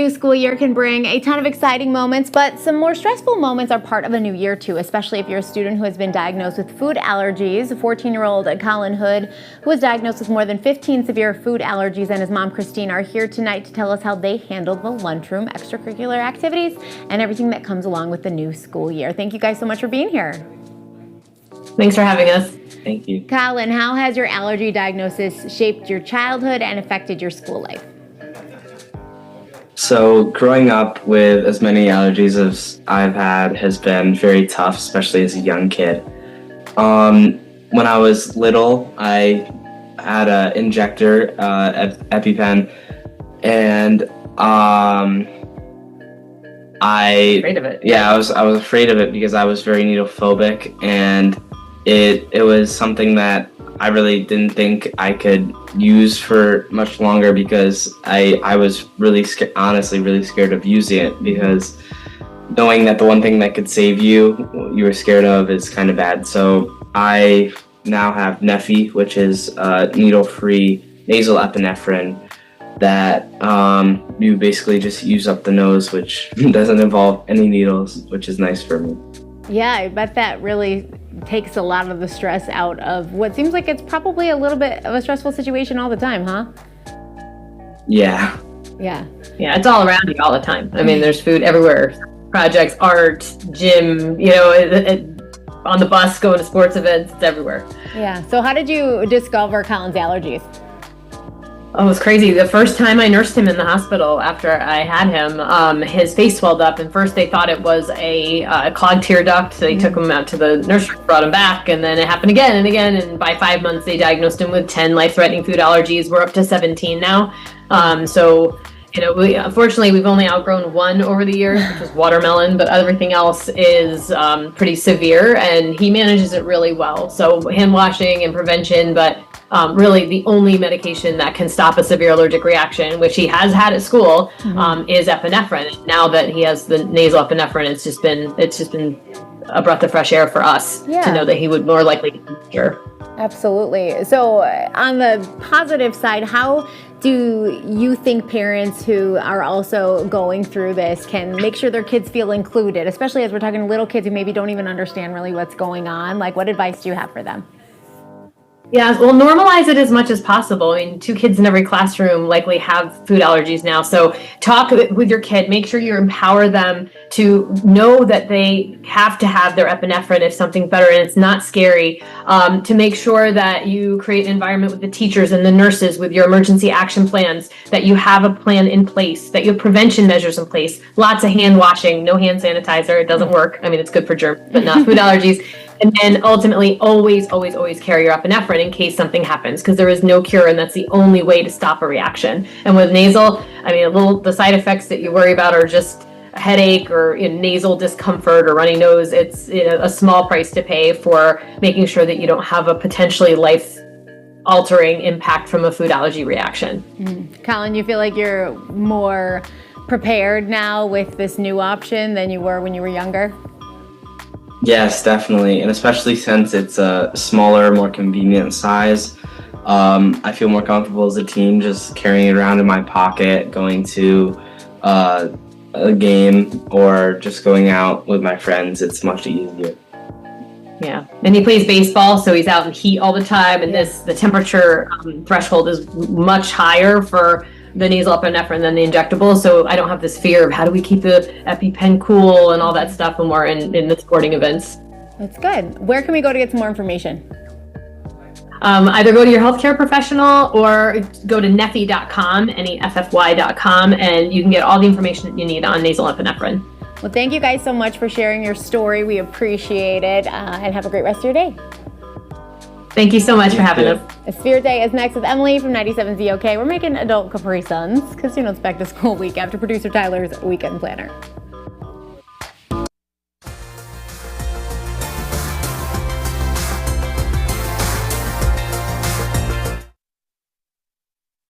new school year can bring a ton of exciting moments, but some more stressful moments are part of a new year too, especially if you're a student who has been diagnosed with food allergies. 14-year-old Colin Hood, who was diagnosed with more than 15 severe food allergies, and his mom Christine are here tonight to tell us how they handled the lunchroom extracurricular activities and everything that comes along with the new school year. Thank you guys so much for being here. Thanks for having us. Thank you. Colin, how has your allergy diagnosis shaped your childhood and affected your school life? So growing up with as many allergies as I've had has been very tough, especially as a young kid. When I was little, I had an injector, EpiPen, and Afraid of it. I was afraid of it because I was very needle phobic, and it was something that I really didn't think I could use for much longer because I was really honestly really scared of using it, because knowing that the one thing that could save you were scared of is kind of bad. So I now have Neffy, which is needle-free nasal epinephrine that you basically just use up the nose, which doesn't involve any needles, which is nice for me. Yeah, I bet that really takes a lot of the stress out of what seems like it's probably a little bit of a stressful situation all the time, huh? Yeah. Yeah, it's all around you all the time. I mean, there's food everywhere. Projects, art, gym, on the bus, going to sports events, it's everywhere. Yeah. So how did you discover Colin's allergies? Oh, it was crazy. The first time I nursed him in the hospital after I had him, his face swelled up, and first they thought it was a clogged tear duct. So they took him out to the nursery, brought him back, and then it happened again and again. And by 5 months, they diagnosed him with 10 life-threatening food allergies. We're up to 17 now. Unfortunately, we've only outgrown one over the years, which was watermelon, but everything else is pretty severe, and he manages it really well. So hand washing and prevention, but really the only medication that can stop a severe allergic reaction, which he has had at school, is epinephrine. Now that he has the nasal epinephrine, it's just been a breath of fresh air for us to know that he would more likely cure. Absolutely. So on the positive side, how do you think parents who are also going through this can make sure their kids feel included, especially as we're talking to little kids who maybe don't even understand really what's going on? Like, what advice do you have for them? Yeah, well, normalize it as much as possible. I mean, 2 kids in every classroom likely have food allergies now. So talk with your kid. Make sure you empower them to know that they have to have their epinephrine if something's better, and it's not scary. To make sure that you create an environment with the teachers and the nurses with your emergency action plans, that you have a plan in place, that you have prevention measures in place. Lots of hand washing, no hand sanitizer. It doesn't work. I mean, it's good for germs, but not food allergies. And then ultimately, always carry your epinephrine in case something happens, because there is no cure, and that's the only way to stop a reaction. And with nasal, I mean, the side effects that you worry about are just a headache or nasal discomfort or runny nose. It's a small price to pay for making sure that you don't have a potentially life-altering impact from a food allergy reaction. Colin, you feel like you're more prepared now with this new option than you were when you were younger? Yes, definitely, and especially since it's a smaller, more convenient size, I feel more comfortable as a teen just carrying it around in my pocket, going to a game, or just going out with my friends. It's much easier. Yeah, and he plays baseball, so he's out in heat all the time, and the temperature threshold is much higher for the nasal epinephrine than the injectable, so I don't have this fear of how do we keep the EpiPen cool and all that stuff when we're in the sporting events. That's good. Where can we go to get some more information? Either go to your healthcare professional or go to Neffy.com, Neffy.com, and you can get all the information that you need on nasal epinephrine. Well, thank you guys so much for sharing your story. We appreciate it, and have a great rest of your day. Thank you so much for having us. Spirit Day is next with Emily from 97 ZOK. We're making adult Capri Suns because, it's back to school week after producer Tyler's weekend planner.